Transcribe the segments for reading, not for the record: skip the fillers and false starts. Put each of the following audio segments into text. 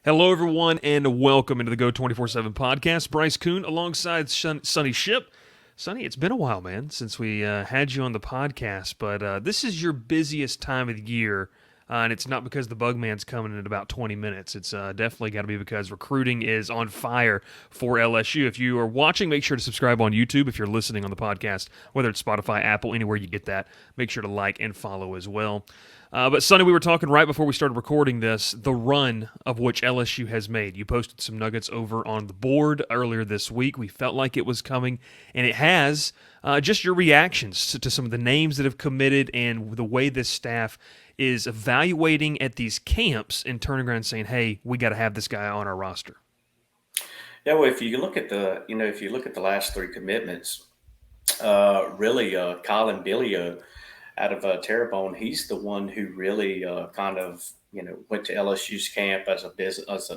Hello, everyone, and welcome into the Go 24/7 podcast. Bryce Koon alongside Sonny Shipp. Sonny, it's been a while, man, since we had you on the podcast, but this is your busiest time of the year, and it's not because the Bugman's coming in about 20 minutes. It's definitely got to be because recruiting is on fire for LSU. If you are watching, make sure to subscribe on YouTube. If you're listening on the podcast, whether it's Spotify, Apple, anywhere you get that, make sure to like and follow as well. But Sonny, we were talking right before we started recording this, the run of which LSU has made. You posted some nuggets over on the board earlier this week. We felt like it was coming, and it has. Just your reactions to some of the names that have committed and the way this staff is evaluating at these camps and turning around and saying, hey, we got to have this guy on our roster. Yeah, well, if you look at the last three commitments, really, Colin Billio out of Terrebonne, he's the one who really kind of went to LSU's camp as a business,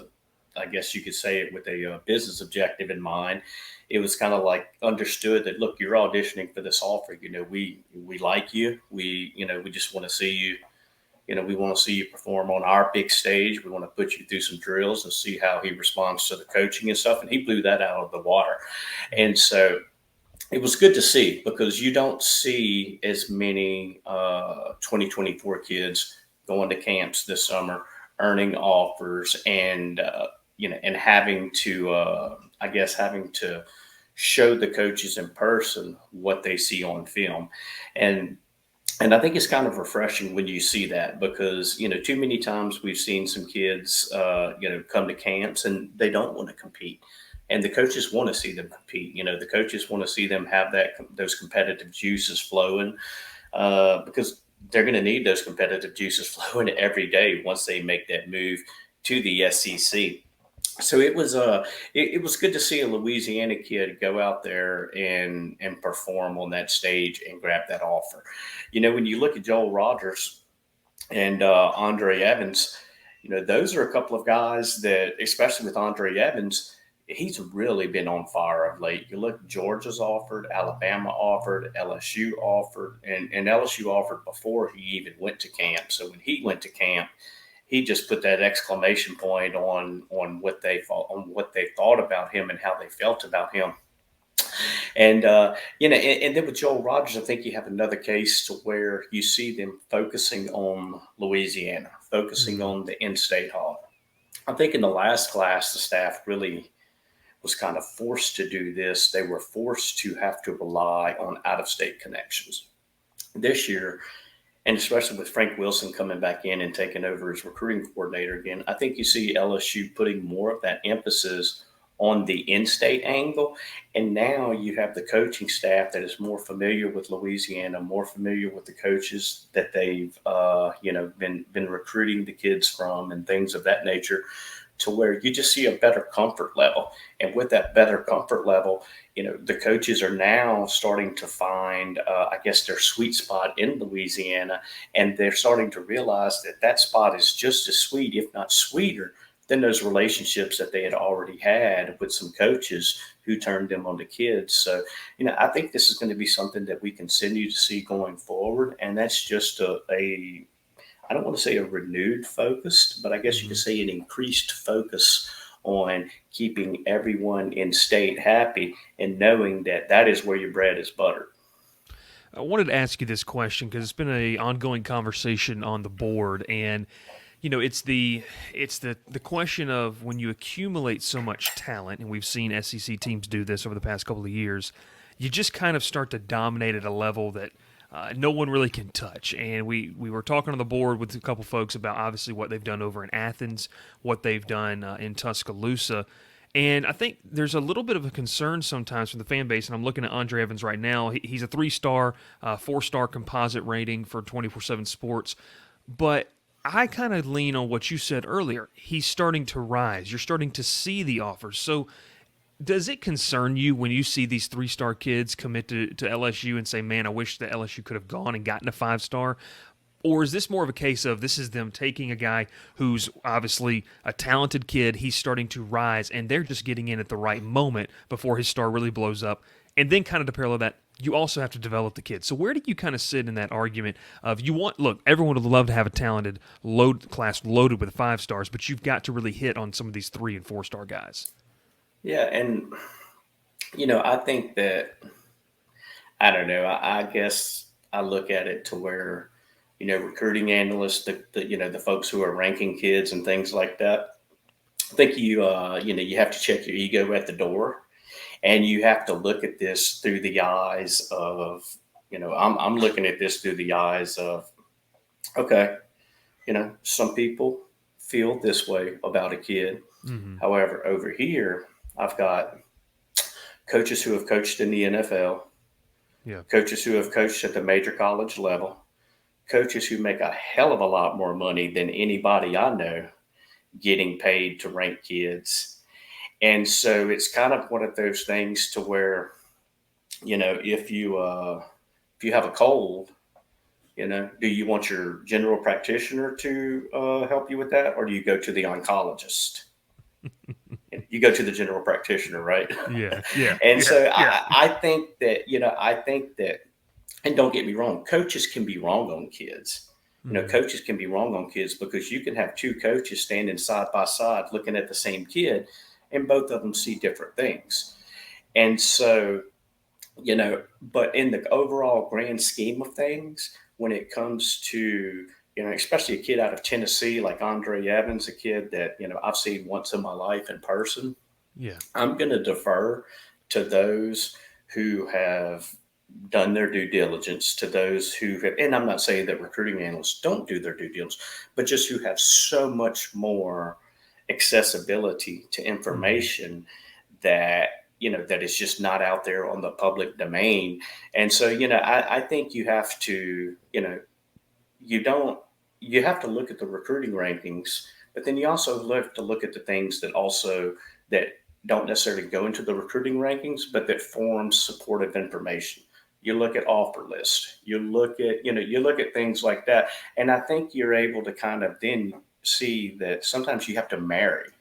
I guess you could say it with a business objective in mind. It was kind of like understood that, look, you're auditioning for this offer. We like you. We just want to see you. We want to see you perform on our big stage. We want to put you through some drills and see how he responds to the coaching and stuff. And he blew that out of the water. And so it was good to see, because you don't see as many 2024 kids going to camps this summer, earning offers, and and having to having to show the coaches in person what they see on film. And I think it's kind of refreshing when you see that, because, too many times we've seen some kids, come to camps and they don't want to compete. And the coaches want to see them compete. The coaches want to see them have those competitive juices flowing, because they're going to need those competitive juices flowing every day once they make that move to the SEC. So it was good to see a Louisiana kid go out there and perform on that stage and grab that offer. When you look at Joel Rogers and Andre Evans, those are a couple of guys that, especially with Andre Evans, he's really been on fire of late. You look, Georgia's offered, Alabama offered, LSU offered, and LSU offered before he even went to camp. So when he went to camp, he just put that exclamation point on what they thought about him and how they felt about him. And and then with Joel Rogers, I think you have another case to where you see them focusing on Louisiana, focusing on the in-state hall. I think in the last class, the staff really was kind of forced to do this. They were forced to have to rely on out-of-state connections. This year, and especially with Frank Wilson coming back in and taking over as recruiting coordinator again, I think you see LSU putting more of that emphasis on the in-state angle. And now you have the coaching staff that is more familiar with Louisiana, more familiar with the coaches that they've been recruiting the kids from and things of that nature, to where you just see a better comfort level. And with that better comfort level, the coaches are now starting to find, their sweet spot in Louisiana. And they're starting to realize that spot is just as sweet, if not sweeter, than those relationships that they had already had with some coaches who turned them on to kids. So, I think this is going to be something that we continue to see going forward. And that's just I don't want to say a renewed focus, but I guess you could say an increased focus on keeping everyone in state happy and knowing that is where your bread is buttered. I wanted to ask you this question because it's been an ongoing conversation on the board, and it's the question of, when you accumulate so much talent, and we've seen SEC teams do this over the past couple of years, you just kind of start to dominate at a level that no one really can touch. And we were talking on the board with a couple folks about obviously what they've done over in Athens, what they've done in Tuscaloosa. And I think there's a little bit of a concern sometimes from the fan base, and I'm looking at Andre Evans right now. He's a 3-star, 4-star composite rating for 24/7 Sports. But I kind of lean on what you said earlier. He's starting to rise. You're starting to see the offers. So does it concern you when you see these 3-star kids commit to LSU and say, man, I wish that LSU could have gone and gotten a 5-star? Or is this more of a case of, this is them taking a guy who's obviously a talented kid, he's starting to rise, and they're just getting in at the right moment before his star really blows up? And then kind of to parallel that, you also have to develop the kid. So where do you kind of sit in that argument of look, everyone would love to have a talented class loaded with 5 stars, but you've got to really hit on some of these 3 and 4 star guys. Yeah, and I think that I don't know. I guess I look at it to where recruiting analysts, the folks who are ranking kids and things like that. I think you have to check your ego at the door, and you have to look at this through the eyes of I'm looking at this through the eyes of okay, some people feel this way about a kid. Mm-hmm. However, over here, I've got coaches who have coached in the NFL, Yeah. coaches who have coached at the major college level, coaches who make a hell of a lot more money than anybody I know getting paid to rank kids. And so it's kind of one of those things to where, if you have a cold, do you want your general practitioner to help you with that, or do you go to the oncologist? You go to the general practitioner, right? Yeah. Yeah. And Yeah. so Yeah. I think that, and don't get me wrong, coaches can be wrong on kids. Mm-hmm. Coaches can be wrong on kids because you can have two coaches standing side by side looking at the same kid, and both of them see different things. And so, but in the overall grand scheme of things, when it comes to, especially a kid out of Tennessee like Andre Evans, a kid that, I've seen once in my life in person, Yeah. I'm going to defer to those who have done their due diligence, to those who have, and I'm not saying that recruiting analysts don't do their due diligence, but just who have so much more accessibility to Mm-hmm. information that that is just not out there on the public domain. And so I think you have to you don't you have to look at the recruiting rankings, but then you also have to look at the things that don't necessarily go into the recruiting rankings, but that form supportive information. You look at offer list, you look at things like that. And I think you're able to kind of then see that sometimes you have to marry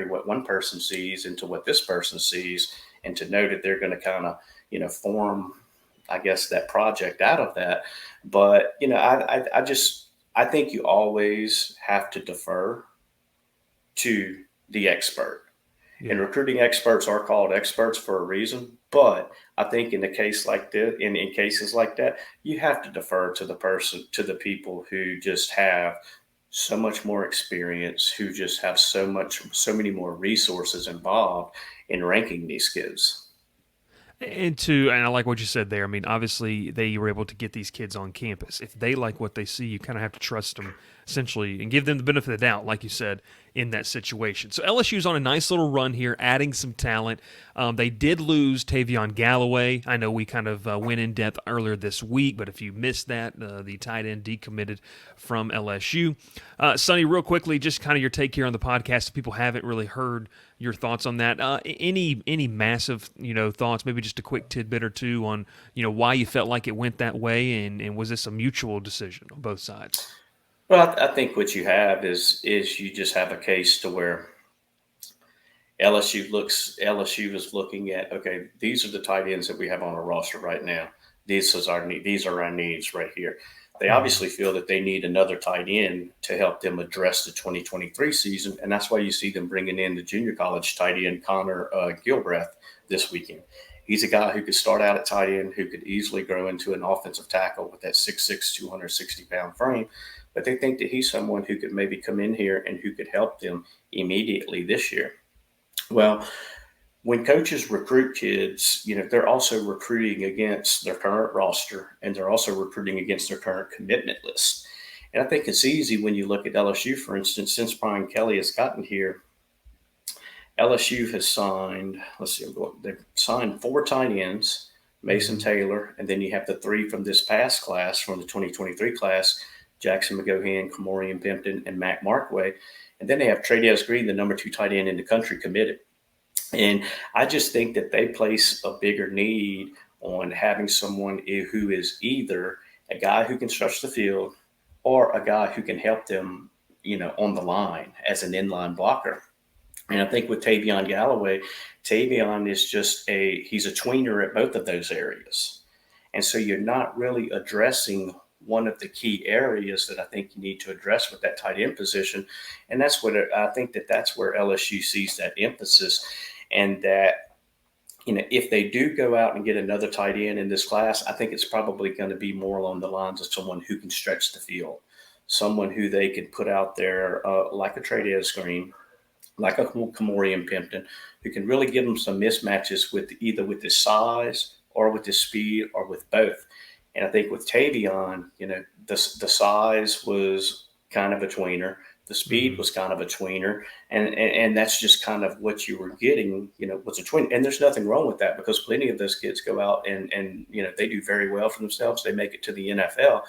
what one person sees into what this person sees, and to know that they're going to kind of form, I guess, that project out of that. But I think you always have to defer to the expert. And Yeah. recruiting experts are called experts for a reason. But I think in a case like this, in cases like that, you have to defer to the people who just have so much more experience, who just have so many more resources involved in ranking these kids. And I like what you said there. I mean, obviously they were able to get these kids on campus. If they like what they see, you kind of have to trust them essentially and give them the benefit of the doubt, like you said, in that situation. So LSU's on a nice little run here, adding some talent. They did lose Tavion Galloway. I know we kind of went in depth earlier this week, but if you missed that, the tight end decommitted from LSU. Sonny, real quickly, just kind of your take here on the podcast. If people haven't really heard your thoughts on that, any massive thoughts? Maybe just a quick tidbit or two on why you felt like it went that way, and was this a mutual decision on both sides? Well, I think what you have is you just have a case to where LSU is looking at, okay, these are the tight ends that we have on our roster right now. These are our needs right here. They Mm-hmm. obviously feel that they need another tight end to help them address the 2023 season, and that's why you see them bringing in the junior college tight end Connor Gilbreth this weekend. He's a guy who could start out at tight end, who could easily grow into an offensive tackle with that 6'6", 260-pound frame. But they think that he's someone who could maybe come in here and who could help them immediately this year. Well, when coaches recruit kids, they're also recruiting against their current roster, and they're also recruiting against their current commitment list. And I think it's easy when you look at LSU, for instance, since Brian Kelly has gotten here, LSU has signed, they've signed 4 tight ends, Mason Mm-hmm. Taylor, and then you have the 3 from this past class, from the 2023 class, Jackson McGohan, Kamorian Pimpton, and Mac Markway. And then they have Trey'Dez Green, the number 2 tight end in the country, committed. And I just think that they place a bigger need on having someone who is either a guy who can stretch the field or a guy who can help them, on the line as an inline blocker. And I think with Tavion Galloway, Tavion is he's a tweener at both of those areas. And so you're not really addressing one of the key areas that I think you need to address with that tight end position. And that's what I think that's where LSU sees that emphasis, and that, if they do go out and get another tight end in this class, I think it's probably going to be more along the lines of someone who can stretch the field, someone who they can put out there like a Trey Green, like a Kamori and Pimpton, who can really give them some mismatches with either with his size or with his speed or with both. And I think with Tavion, the size was kind of a tweener. The speed Mm-hmm. was kind of a tweener, and that's just kind of what you were getting, was a tween. And there's nothing wrong with that, because plenty of those kids go out and they do very well for themselves. They make it to the NFL.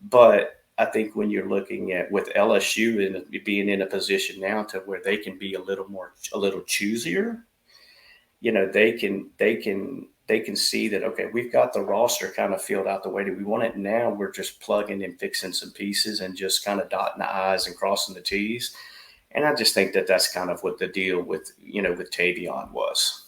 But I think when you're looking at with LSU and being in a position now to where they can be a little choosier, they can see that, okay, we've got the roster kind of filled out the way that we want it. Now we're just plugging and fixing some pieces and just kind of dotting the I's and crossing the T's. And I just think that that's kind of what the deal with Tavion was.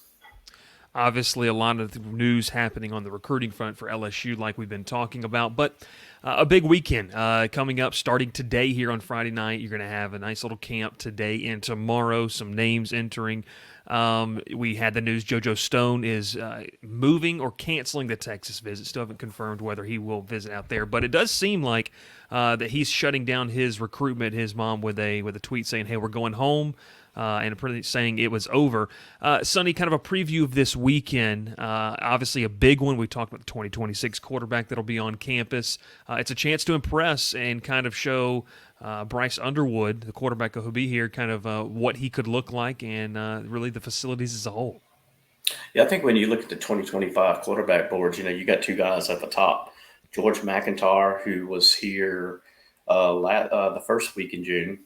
Obviously, a lot of news happening on the recruiting front for LSU, like we've been talking about. But a big weekend coming up, starting today here on Friday night. You're going to have a nice little camp today and tomorrow. Some names entering. We had the news JoJo Stone is moving or canceling the Texas visit. Still haven't confirmed whether he will visit out there, but it does seem like that he's shutting down his recruitment. His mom with a tweet saying, "Hey, we're going home." And pretty saying it was over. Sonny, kind of a preview of this weekend. Obviously, a big one. We talked about the 2026 quarterback that'll be on campus. It's a chance to impress and kind of show Bryce Underwood, the quarterback who'll be here, kind of what he could look like and really the facilities as a whole. Yeah, I think when you look at the 2025 quarterback boards, you got two guys at the top. George McIntyre, who was here the first week in June.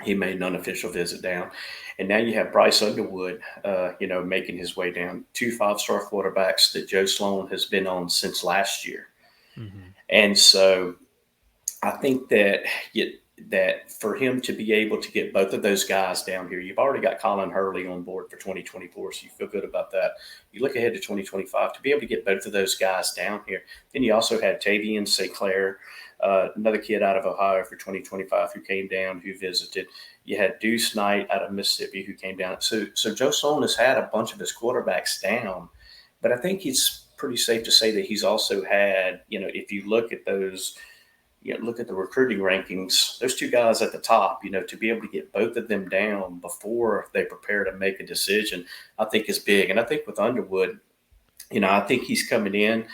He made an unofficial visit down. And now you have Bryce Underwood, making his way down. Two five-star quarterbacks that Joe Sloan has been on since last year. Mm-hmm. And so I think that for him to be able to get both of those guys down here, you've already got Colin Hurley on board for 2024, so you feel good about that. You look ahead to 2025 to be able to get both of those guys down here. Then you also had Tavian St. Clair, another kid out of Ohio for 2025 who came down, who visited. You had Deuce Knight out of Mississippi who came down. So Joe Sloan has had a bunch of his quarterbacks down, but I think it's pretty safe to say that he's also had, if you look at those – look at the recruiting rankings, those two guys at the top, to be able to get both of them down before they prepare to make a decision, I think is big. And I think with Underwood, I think he's coming in.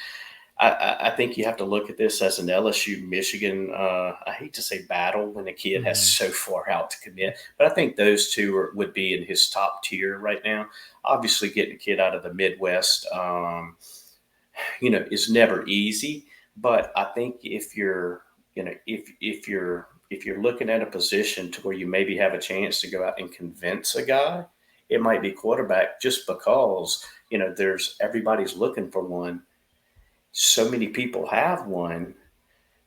I think you have to look at this as an LSU Michigan. I hate to say battle when a kid has Mm-hmm. so far out to commit, but I think those two would be in his top tier right now. Obviously, getting a kid out of the Midwest, is never easy. But I think if you're if you're looking at a position to where you maybe have a chance to go out and convince a guy, it might be quarterback, just because there's everybody's looking for one. So many people have one,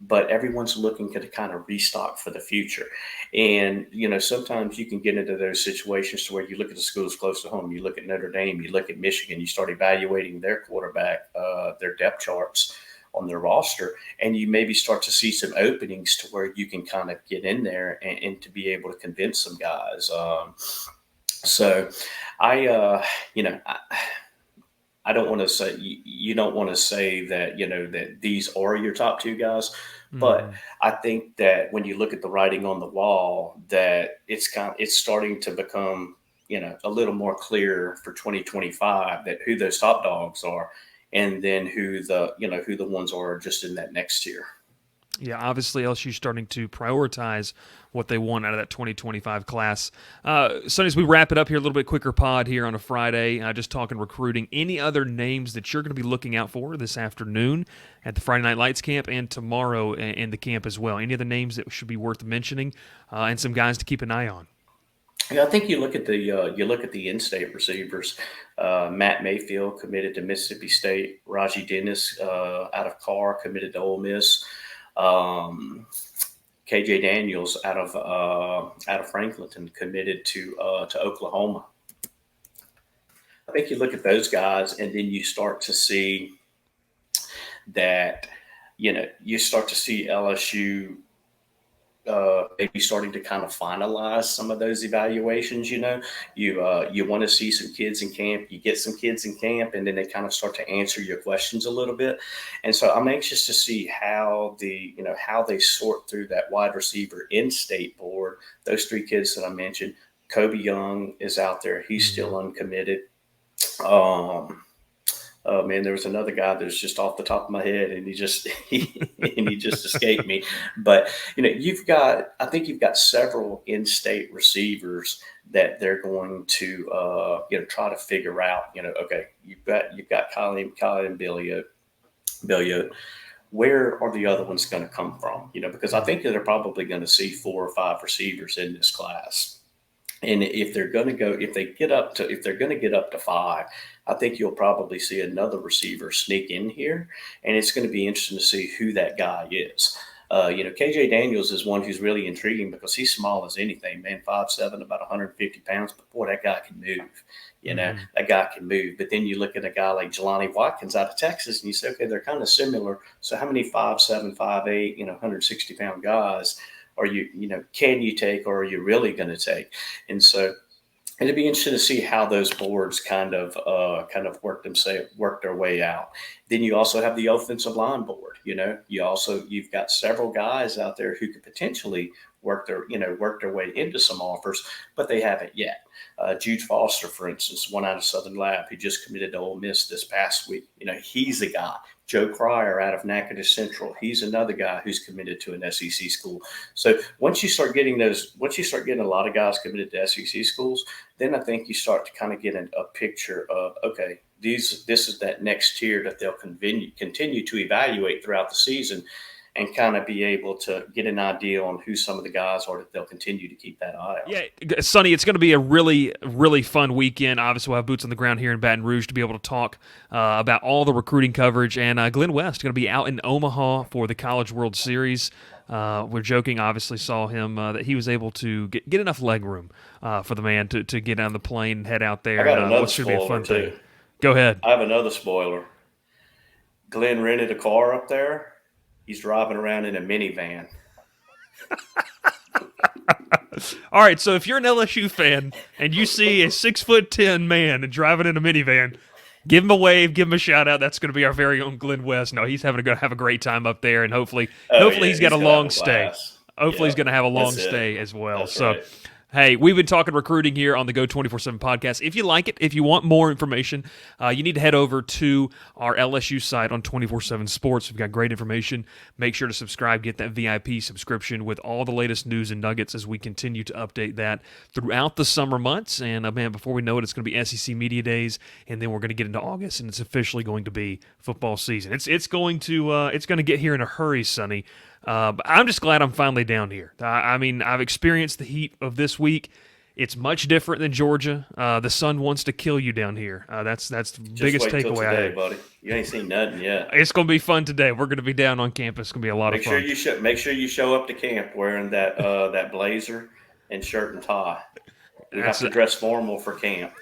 but everyone's looking to kind of restock for the future. And sometimes you can get into those situations to where you look at the schools close to home. You look at Notre Dame, you look at Michigan, you start evaluating their quarterback, their depth charts on their roster, and you maybe start to see some openings to where you can kind of get in there and to be able to convince some guys. So I, I don't want to say, you don't want to say that that these are your top two guys, but Mm-hmm. I think that when you look at the writing on the wall, that it's starting to become a little more clear for 2025 that who those top dogs are, and then who the ones are just in that next tier. Yeah, obviously LSU's starting to prioritize what they want out of that 2025 class. Sonny, as we wrap it up here, a little bit quicker pod here on a Friday, just talking recruiting. Any other names that you're going to be looking out for this afternoon at the Friday Night Lights camp and tomorrow in the camp as well? Any other names that should be worth mentioning and some guys to keep an eye on? Yeah, I think you look at the in-state receivers. Matt Mayfield committed to Mississippi State. Raji Dennis out of Carr committed to Ole Miss. Um, KJ Daniels out of Franklinton committed to Oklahoma. I think you look at those guys, and then you start to see that you start to see LSU maybe starting to kind of finalize some of those evaluations. You want to see some kids in camp. You get some kids in camp, and then they kind of start to answer your questions a little bit. And so I'm anxious to see how how they sort through that wide receiver in-state board. Those three kids that I mentioned. Kobe Young is out there. He's still uncommitted. Oh man, there was another guy that's just off the top of my head, and he just escaped me. But I think you've got several in-state receivers that they're going to try to figure out. Okay, you've got Colin Billiot. Where are the other ones going to come from? Because I think that they're probably going to see 4 or 5 receivers in this class. And if they're going to get up to 5, I think you'll probably see another receiver sneak in here, and it's going to be interesting to see who that guy is. KJ Daniels is one who's really intriguing because he's small as anything, man, 5'7", about 150 pounds. But boy, that guy can move. That guy can move. But then you look at a guy like Jelani Watkins out of Texas, and you say, okay, they're kind of similar. So how many 5'7", 5'8", 160-pound guys can you take, or are you really going to take? And so it'd be interesting to see how those boards kind of work their way out. Then you also have the offensive line board. You've got several guys out there who could potentially work their way into some offers, but they haven't yet. Jude Foster, for instance, one out of Southern Lab, who just committed to Ole Miss this past week. He's a guy. Joe Cryer out of Natchitoches Central, he's another guy who's committed to an SEC school. So once you start getting a lot of guys committed to SEC schools, then I think you start to kind of get a picture of, okay, this is that next tier that they'll continue to evaluate throughout the season, and kind of be able to get an idea on who some of the guys are that they'll continue to keep that eye on. Yeah, Sonny, it's going to be a really, really fun weekend. Obviously, we'll have boots on the ground here in Baton Rouge to be able to talk about all the recruiting coverage. And Glenn West is going to be out in Omaha for the College World Series. We're joking, obviously, saw him that he was able to get enough leg room for the man to get on the plane and head out there. I got another should be a fun spoiler, too. thing. Go ahead. I have another spoiler. Glenn rented a car up there. He's driving around in a minivan. All right, so if you're an LSU fan and you see a 6'10" man driving in a minivan, give him a wave, give him a shout out. That's going to be our very own Glenn West. No, he's have a great time up there, and hopefully he's got a long stay. Hopefully he's going to have a long stay as well. That's so. right. Hey, we've been talking recruiting here on the Go 24/7 podcast. If you like it, if you want more information, you need to head over to our LSU site on 24/7 Sports. We've got great information. Make sure to subscribe, get that VIP subscription with all the latest news and nuggets as we continue to update that throughout the summer months. And man, before we know it, it's going to be SEC Media Days, and then we're going to get into August, and it's officially going to be football season. It's going to get here in a hurry, Sonny. But I'm just glad I'm finally down here. I mean, I've experienced the heat of this week. It's much different than Georgia. The sun wants to kill you down here. That's the biggest takeaway I have. Buddy. You ain't seen nothing yet. It's going to be fun today. We're going to be down on campus. It's going to be a lot of fun. Make sure you show up to camp wearing that blazer and shirt and tie. We have to dress formal for camp.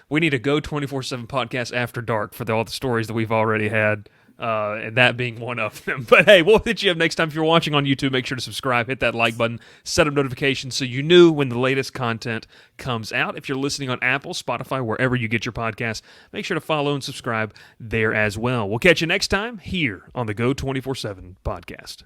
We need a Go 24/7 podcast after dark for all the stories that we've already had. And that being one of them. But hey, we'll hit you up next time. If you're watching on YouTube, make sure to subscribe, hit that like button, set up notifications so you knew when the latest content comes out. If you're listening on Apple, Spotify, wherever you get your podcasts, make sure to follow and subscribe there as well. We'll catch you next time here on the Go 24/7 podcast.